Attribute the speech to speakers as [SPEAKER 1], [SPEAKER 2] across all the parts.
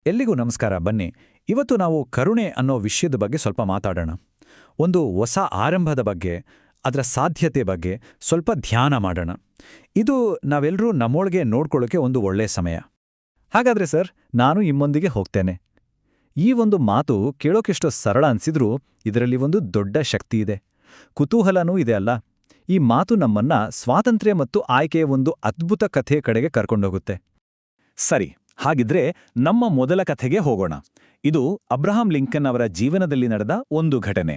[SPEAKER 1] ಎಲ್ಲಿಗೂ ನಮಸ್ಕಾರ. ಬನ್ನಿ, ಇವತ್ತು ನಾವು ಕರುಣೆ ಅನ್ನೋ ವಿಷಯದ ಬಗ್ಗೆ ಸ್ವಲ್ಪ ಮಾತಾಡೋಣ. ಒಂದು ಹೊಸ ಆರಂಭದ ಬಗ್ಗೆ, ಅದರ ಸಾಧ್ಯತೆ ಬಗ್ಗೆ ಸ್ವಲ್ಪ ಧ್ಯಾನ ಮಾಡೋಣ. ಇದು ನಾವೆಲ್ಲರೂ ನಮ್ಮೊಳಗೆ ನೋಡ್ಕೊಳ್ಳೋಕೆ ಒಂದು ಒಳ್ಳೆ ಸಮಯ. ಹಾಗಾದ್ರೆ ಸರ್, ನಾನು ನಿಮ್ಮೊಂದಿಗೆ ಹೋಗ್ತೇನೆ. ಈ ಒಂದು ಮಾತು ಕೇಳೋಕೆಷ್ಟೋ ಸರಳ ಅನ್ಸಿದ್ರೂ ಇದರಲ್ಲಿ ಒಂದು ದೊಡ್ಡ ಶಕ್ತಿ ಇದೆ, ಕುತೂಹಲನೂ ಇದೆ ಅಲ್ಲ. ಈ ಮಾತು ನಮ್ಮನ್ನ ಸ್ವಾತಂತ್ರ್ಯ ಮತ್ತು ಆಯ್ಕೆಯ ಒಂದು ಅದ್ಭುತ ಕಥೆಯ ಕಡೆಗೆ ಕರ್ಕೊಂಡೋಗುತ್ತೆ. ಸರಿ, ಹಾಗಿದ್ರೆ ನಮ್ಮ ಮೊದಲ ಕಥೆಗೆ ಹೋಗೋಣ. ಇದು ಅಬ್ರಹಾಂ ಲಿಂಕನ್ ಅವರ ಜೀವನದಲ್ಲಿ ನಡೆದ ಒಂದು ಘಟನೆ.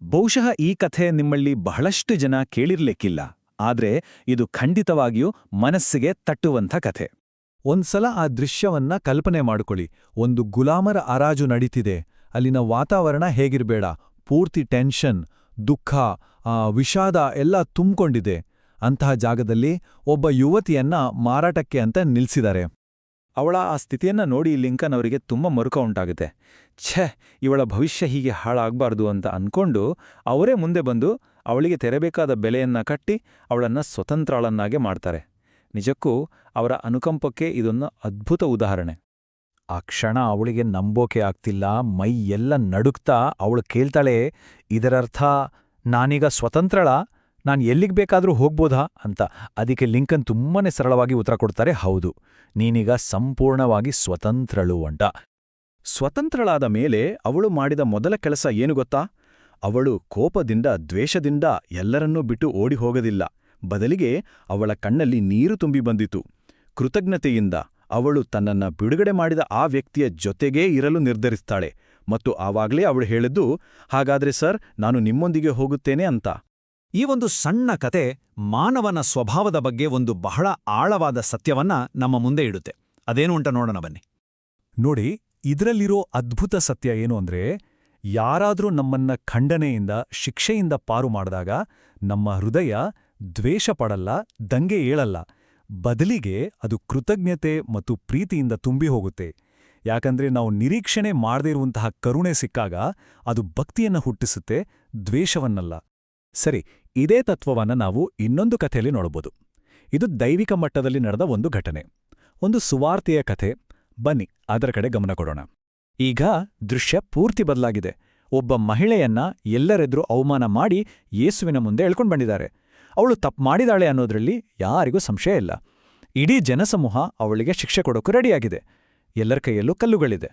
[SPEAKER 1] ಬಹುಶಃ ಈ ಕಥೆ ನಿಮ್ಮಲ್ಲಿ ಬಹಳಷ್ಟು ಜನ ಕೇಳಿರ್ಲಿಕ್ಕಿಲ್ಲ, ಆದ್ರೆ ಇದು ಖಂಡಿತವಾಗಿಯೂ ಮನಸ್ಸಿಗೆ ತಟ್ಟುವಂಥ ಕಥೆ.
[SPEAKER 2] ಒಂದ್ಸಲ ಆ ದೃಶ್ಯವನ್ನ ಕಲ್ಪನೆ ಮಾಡಿಕೊಳ್ಳಿ. ಒಂದು ಗುಲಾಮರ ಹರಾಜು ನಡೀತಿದೆ. ಅಲ್ಲಿನ ವಾತಾವರಣ ಹೇಗಿರ್ಬೇಡ, ಪೂರ್ತಿ ಟೆನ್ಷನ್, ದುಃಖ, ವಿಷಾದ ಎಲ್ಲ ತುಂಬಿಕೊಂಡಿದೆ. ಅಂತಹ ಜಾಗದಲ್ಲಿ ಒಬ್ಬ ಯುವತಿಯನ್ನ ಮಾರಾಟಕ್ಕೆ ಅಂತ ನಿಲ್ಸಿದ್ದಾರೆ.
[SPEAKER 1] ಅವಳ ಆ ಸ್ಥಿತಿಯನ್ನ ನೋಡಿ ಲಿಂಕನ್ ಅವರಿಗೆ ತುಂಬ ಮರುಕ ಉಂಟಾಗುತ್ತೆ. ಛೇ, ಇವಳ ಭವಿಷ್ಯ ಹೀಗೆ ಹಾಳಾಗಬಾರ್ದು ಅಂತ ಅನ್ಕೊಂಡು ಅವರೇ ಮುಂದೆ ಬಂದು ಅವಳಿಗೆ ತೆರಬೇಕಾದ ಬೆಲೆಯನ್ನ ಕಟ್ಟಿ ಅವಳನ್ನ ಸ್ವತಂತ್ರಳನ್ನಾಗೆ ಮಾಡ್ತಾರೆ. ನಿಜಕ್ಕೂ ಅವರ ಅನುಕಂಪಕ್ಕೆ ಇದೊಂದು ಅದ್ಭುತ ಉದಾಹರಣೆ.
[SPEAKER 2] ಆ ಕ್ಷಣ ಅವಳಿಗೆ ನಂಬೋಕೆ ಆಗ್ತಿಲ್ಲ. ಮೈ ಎಲ್ಲ ನಡುಕ್ತಾ ಅವಳು ಕೇಳ್ತಾಳೆ, ಇದರರ್ಥ ನಾನೀಗ ಸ್ವತಂತ್ರಳ, ನಾನು ಎಲ್ಲಿಗೆ ಬೇಕಾದರೂ ಹೋಗ್ಬೋದಾ ಅಂತ. ಅದಕ್ಕೆ ಲಿಂಕನ್ ತುಂಬಾನೇ ಸರಳವಾಗಿ ಉತ್ತರ ಕೊಡ್ತಾರೆ, ಹೌದು, ನೀನೀಗ ಸಂಪೂರ್ಣವಾಗಿ ಸ್ವತಂತ್ರಳು ಅಂತ.
[SPEAKER 1] ಸ್ವತಂತ್ರಳಾದ ಮೇಲೆ ಅವಳು ಮಾಡಿದ ಮೊದಲ ಕೆಲಸ ಏನು ಗೊತ್ತಾ? ಅವಳು ಕೋಪದಿಂದ, ದ್ವೇಷದಿಂದ ಎಲ್ಲರನ್ನೂ ಬಿಟ್ಟು ಓಡಿ ಹೋಗದಿಲ್ಲ. ಬದಲಿಗೆ ಅವಳ ಕಣ್ಣಲ್ಲಿ ನೀರು ತುಂಬಿ ಬಂದಿತು. ಕೃತಜ್ಞತೆಯಿಂದ ಅವಳು ತನ್ನನ್ನ ಬಿಡುಗಡೆ ಮಾಡಿದ ಆ ವ್ಯಕ್ತಿಯ ಜೊತೆಗೇ ಇರಲು ನಿರ್ಧರಿಸ್ತಾಳೆ. ಮತ್ತು ಆವಾಗಲೇ ಅವಳು ಹೇಳಿದ್ದು, ಹಾಗಾದ್ರೆ ಸರ್, ನಾನು ನಿಮ್ಮೊಂದಿಗೆ ಹೋಗುತ್ತೇನೆ ಅಂತ. ಈ ಒಂದು ಸಣ್ಣ ಕತೆ ಮಾನವನ ಸ್ವಭಾವದ ಬಗ್ಗೆ ಒಂದು ಬಹಳ ಆಳವಾದ ಸತ್ಯವನ್ನ ನಮ್ಮ ಮುಂದೆ ಇಡುತ್ತೆ. ಅದೇನು ಅಂತ ನೋಡೋಣ ಬನ್ನಿ.
[SPEAKER 2] ನೋಡಿ, ಇದರಲ್ಲಿರೋ ಅದ್ಭುತ ಸತ್ಯ ಏನು ಅಂದ್ರೆ, ಯಾರಾದ್ರೂ ನಮ್ಮನ್ನ ಖಂಡನೆಯಿಂದ, ಶಿಕ್ಷೆಯಿಂದ ಪಾರು ಮಾಡಿದಾಗ ನಮ್ಮ ಹೃದಯ ದ್ವೇಷ ಪಡಲ್ಲ, ದಂಗೆ ಏಳಲ್ಲ. ಬದಲಿಗೆ ಅದು ಕೃತಜ್ಞತೆ ಮತ್ತು ಪ್ರೀತಿಯಿಂದ ತುಂಬಿ ಹೋಗುತ್ತೆ. ಯಾಕಂದ್ರೆ ನಾವು ನಿರೀಕ್ಷಣೆ ಮಾಡದೇ ಇರುವಂತಹ ಕರುಣೆ ಸಿಕ್ಕಾಗ ಅದು ಭಕ್ತಿಯನ್ನ ಹುಟ್ಟಿಸುತ್ತೆ, ದ್ವೇಷವನ್ನಲ್ಲ. ಸರಿ, ಇದೇ ತತ್ವವನ್ನ ನಾವು ಇನ್ನೊಂದು ಕಥೆಯಲ್ಲಿ ನೋಡಬಹುದು. ಇದು ದೈವಿಕ ಮಟ್ಟದಲ್ಲಿ ನಡೆದ ಒಂದು ಘಟನೆ, ಒಂದು ಸುವಾರ್ತೆಯ ಕಥೆ. ಬನ್ನಿ ಅದರ ಕಡೆ ಗಮನ ಕೊಡೋಣ. ಈಗ ದೃಶ್ಯ ಪೂರ್ತಿ ಬದಲಾಗಿದೆ. ಒಬ್ಬ ಮಹಿಳೆಯನ್ನ ಎಲ್ಲರೆದುರು ಅವಮಾನ ಮಾಡಿ ಯೇಸುವಿನ ಮುಂದೆ ಎಳ್ಕೊಂಡು ಬಂದಿದ್ದಾರೆ. ಅವಳು ತಪ್ಪು ಮಾಡಿದಾಳೆ ಅನ್ನೋದ್ರಲ್ಲಿ ಯಾರಿಗೂ ಸಂಶಯ ಇಲ್ಲ. ಇಡೀ ಜನಸಮೂಹ ಅವಳಿಗೆ ಶಿಕ್ಷೆ ಕೊಡೋಕ್ಕೂ ರೆಡಿಯಾಗಿದೆ. ಎಲ್ಲರ ಕೈಯಲ್ಲೂ ಕಲ್ಲುಗಳಿದೆ.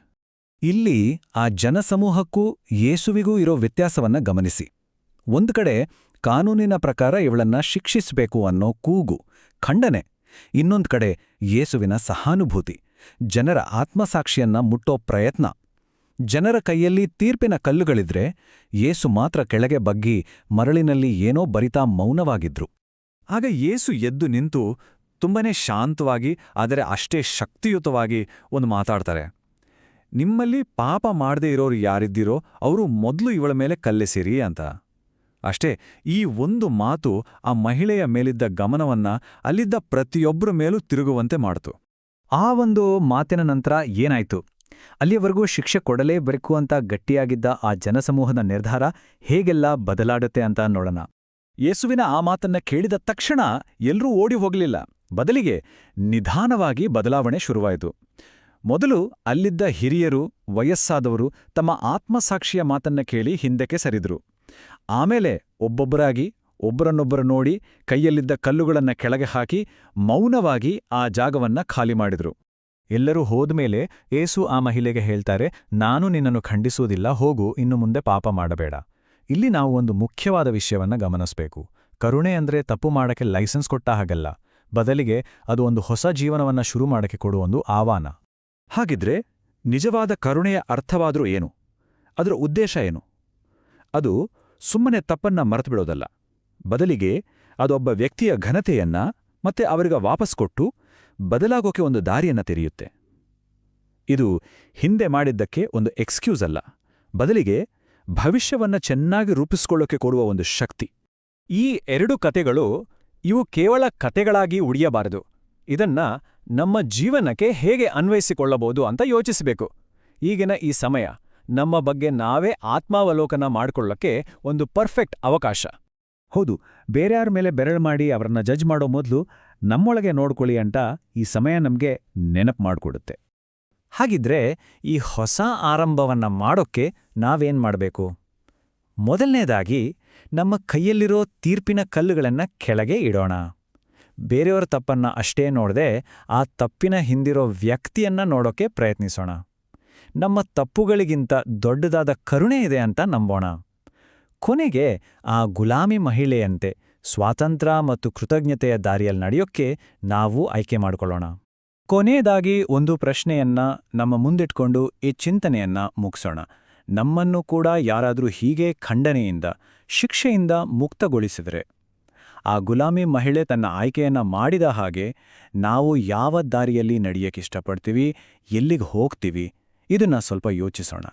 [SPEAKER 2] ಇಲ್ಲಿ ಆ ಜನಸಮೂಹಕ್ಕೂ ಯೇಸುವಿಗೂ ಇರೋ ವ್ಯತ್ಯಾಸವನ್ನ ಗಮನಿಸಿ. ಒಂದು ಕಡೆ ಕಾನೂನಿನ ಪ್ರಕಾರ ಇವಳನ್ನ ಶಿಕ್ಷಿಸಬೇಕು ಅನ್ನೋ ಕೂಗು, ಖಂಡನೆ. ಇನ್ನೊಂದು ಕಡೆ ಯೇಸುವಿನ ಸಹಾನುಭೂತಿ, ಜನರ ಆತ್ಮಸಾಕ್ಷಿಯನ್ನ ಮುಟ್ಟೋ ಪ್ರಯತ್ನ. ಜನರ ಕೈಯಲ್ಲಿ ತೀರ್ಪಿನ ಕಲ್ಲುಗಳಿದ್ರೆ ಯೇಸು ಮಾತ್ರ ಕೆಳಗೆ ಬಗ್ಗಿ ಮರಳಿನಲ್ಲಿ ಏನೋ ಬರಿತಾ ಮೌನವಾಗಿದ್ರು. ಆಗ ಯೇಸು ಎದ್ದು ನಿಂತು ತುಂಬನೇ ಶಾಂತವಾಗಿ, ಆದರೆ ಅಷ್ಟೇ ಶಕ್ತಿಯುತವಾಗಿ ಒಂದು ಮಾತಾಡ್ತಾರೆ. ನಿಮ್ಮಲ್ಲಿ ಪಾಪ ಮಾಡದೇ ಇರೋರು ಯಾರಿದ್ದೀರೋ ಅವರು ಮೊದಲು ಇವಳ ಮೇಲೆ ಕಲ್ಲೆಸಿರಿ ಅಂತ. ಅಷ್ಟೇ, ಈ ಒಂದು ಮಾತು ಆ ಮಹಿಳೆಯ ಮೇಲಿದ್ದ ಗಮನವನ್ನ ಅಲ್ಲಿದ್ದ ಪ್ರತಿಯೊಬ್ಬರ ಮೇಲೂ ತಿರುಗುವಂತೆ ಮಾಡಿತು. ಆ ಒಂದು ಮಾತಿನ ನಂತರ ಏನಾಯ್ತು? ಅಲ್ಲಿಯವರೆಗೂ ಶಿಕ್ಷೆ ಕೊಡಲೇಬೇಕು ಅಂತ ಗಟ್ಟಿಯಾಗಿದ್ದ ಆ ಜನಸಮೂಹದ ನಿರ್ಧಾರ ಹೇಗೆಲ್ಲ ಬದಲಾಡುತ್ತೆ ಅಂತ ನೋಡೋಣ. ಯೇಸುವಿನ ಆ ಮಾತನ್ನ ಕೇಳಿದ ತಕ್ಷಣ ಎಲ್ಲರೂ ಓಡಿ ಹೋಗಲಿಲ್ಲ. ಬದಲಿಗೆ ನಿಧಾನವಾಗಿ ಬದಲಾವಣೆ ಶುರುವಾಯಿತು. ಮೊದಲು ಅಲ್ಲಿದ್ದ ಹಿರಿಯರು, ವಯಸ್ಸಾದವರು ತಮ್ಮ ಆತ್ಮಸಾಕ್ಷಿಯ ಮಾತನ್ನ ಕೇಳಿ ಹಿಂದಕ್ಕೆ ಸರಿದ್ರು. ಆಮೇಲೆ ಒಬ್ಬೊಬ್ಬರಾಗಿ ಒಬ್ಬರನ್ನೊಬ್ಬರು ನೋಡಿ ಕೈಯಲ್ಲಿದ್ದ ಕಲ್ಲುಗಳನ್ನ ಕೆಳಗೆ ಹಾಕಿ ಮೌನವಾಗಿ ಆ ಜಾಗವನ್ನ ಖಾಲಿ ಮಾಡಿದ್ರು. ಎಲ್ಲರೂ ಹೋದ್ಮೇಲೆ ಏಸು ಆ ಮಹಿಳೆಗೆ ಹೇಳ್ತಾರೆ, ನಾನು ನಿನ್ನನ್ನು ಖಂಡಿಸುವುದಿಲ್ಲ, ಹೋಗು, ಇನ್ನು ಮುಂದೆ ಪಾಪ ಮಾಡಬೇಡ. ಇಲ್ಲಿ ನಾವು ಒಂದು ಮುಖ್ಯವಾದ ವಿಷಯವನ್ನ ಗಮನಿಸಬೇಕು. ಕರುಣೆ ಅಂದ್ರೆ ತಪ್ಪು ಮಾಡಕ್ಕೆ ಲೈಸೆನ್ಸ್ ಕೊಟ್ಟ ಹಾಗಲ್ಲ. ಬದಲಿಗೆ ಅದು ಒಂದು ಹೊಸ ಜೀವನವನ್ನ ಶುರು ಮಾಡಕ್ಕೆ ಕೊಡುವ ಒಂದು ಆಹ್ವಾನ. ಹಾಗಿದ್ರೆ ನಿಜವಾದ ಕರುಣೆಯ ಅರ್ಥವಾದ್ರೂ ಏನು? ಅದರ ಉದ್ದೇಶ ಏನು? ಅದು ಸುಮ್ಮನೆ ತಪ್ಪನ್ನ ಮರೆತುಬಿಡೋದಲ್ಲ. ಬದಲಿಗೆ ಅದೊಬ್ಬ ವ್ಯಕ್ತಿಯ ಘನತೆಯನ್ನ ಮತ್ತೆ ಅವರಿಗೆ ವಾಪಸ್ ಕೊಟ್ಟು ಬದಲಾಗೋಕೆ ಒಂದು ದಾರಿಯನ್ನ ತೆರೆಯುತ್ತೆ. ಇದು ಹಿಂದೆ ಮಾಡಿದ್ದಕ್ಕೆ ಒಂದು ಎಕ್ಸ್ಕ್ಯೂಸ್ ಅಲ್ಲ, ಬದಲಿಗೆ ಭವಿಷ್ಯವನ್ನ ಚೆನ್ನಾಗಿ ರೂಪಿಸ್ಕೊಳ್ಳೋಕೆ ಕೊಡುವ ಒಂದು ಶಕ್ತಿ. ಈ ಎರಡು ಕತೆಗಳು ಇವು ಕೇವಲ ಕತೆಗಳಾಗಿ ಉಳಿಯಬಾರದು. ಇದನ್ನ ನಮ್ಮ ಜೀವನಕ್ಕೆ ಹೇಗೆ ಅನ್ವಯಿಸಿಕೊಳ್ಳಬಹುದು ಅಂತ ಯೋಚಿಸಬೇಕು. ಈಗಿನ ಈ ಸಮಯ ನಮ್ಮ ಬಗ್ಗೆ ನಾವೇ ಆತ್ಮಾವಲೋಕನ ಮಾಡ್ಕೊಳ್ಳೋಕ್ಕೆ ಒಂದು ಪರ್ಫೆಕ್ಟ್ ಅವಕಾಶ. ಹೌದು, ಬೇರೆಯಾರ ಮೇಲೆ ಬೆರಳು ಮಾಡಿ ಅವರನ್ನ ಜಡ್ಜ್ ಮಾಡೋ ಮೊದಲು ನಮ್ಮೊಳಗೆ ನೋಡ್ಕೊಳ್ಳಿ ಅಂತ ಈ ಸಮಯ ನಮಗೆ ನೆನಪು ಮಾಡಿಕೊಡುತ್ತೆ.
[SPEAKER 1] ಹಾಗಿದ್ರೆ ಈ ಹೊಸ ಆರಂಭವನ್ನ ಮಾಡೋಕ್ಕೆ ನಾವೇನ್ ಮಾಡಬೇಕು? ಮೊದಲನೇದಾಗಿ ನಮ್ಮ ಕೈಯಲ್ಲಿರೋ ತೀರ್ಪಿನ ಕಲ್ಲುಗಳನ್ನ ಕೆಳಗೆ ಇಡೋಣ. ಬೇರೆಯವರ ತಪ್ಪನ್ನ ಅಷ್ಟೇ ನೋಡದೆ ಆ ತಪ್ಪಿನ ಹಿಂದಿರೋ ವ್ಯಕ್ತಿಯನ್ನ ನೋಡೋಕೆ ಪ್ರಯತ್ನಿಸೋಣ. ನಮ್ಮ ತಪ್ಪುಗಳಿಗಿಂತ ದೊಡ್ಡದಾದ ಕರುಣೆ ಇದೆ ಅಂತ ನಂಬೋಣ. ಕೊನೆಗೆ ಆ ಗುಲಾಮಿ ಮಹಿಳೆಯಂತೆ ಸ್ವಾತಂತ್ರ್ಯ ಮತ್ತು ಕೃತಜ್ಞತೆಯ ದಾರಿಯಲ್ಲಿ ನಡೆಯೋಕ್ಕೆ ನಾವು ಆಯ್ಕೆ ಮಾಡಿಕೊಳ್ಳೋಣ. ಕೊನೆಯದಾಗಿ ಒಂದು ಪ್ರಶ್ನೆಯನ್ನ ನಮ್ಮ ಮುಂದಿಟ್ಕೊಂಡು ಈ ಚಿಂತನೆಯನ್ನ ಮುಗಿಸೋಣ. ನಮ್ಮನ್ನು ಕೂಡ ಯಾರಾದರೂ ಹೀಗೆ ಖಂಡನೆಯಿಂದ, ಶಿಕ್ಷೆಯಿಂದ ಮುಕ್ತಗೊಳಿಸಿದರೆ, ಆ ಗುಲಾಮಿ ಮಹಿಳೆ ತನ್ನ ಆಯ್ಕೆಯನ್ನ ಮಾಡಿದ ಹಾಗೆ ನಾವು ಯಾವ ದಾರಿಯಲ್ಲಿ ನಡೆಯಕ್ಕಿಷ್ಟಪಡ್ತೀವಿ, ಎಲ್ಲಿಗೆ ಹೋಗ್ತೀವಿ, ಇದನ್ನ ಸ್ವಲ್ಪ ಯೋಚಿಸೋಣ.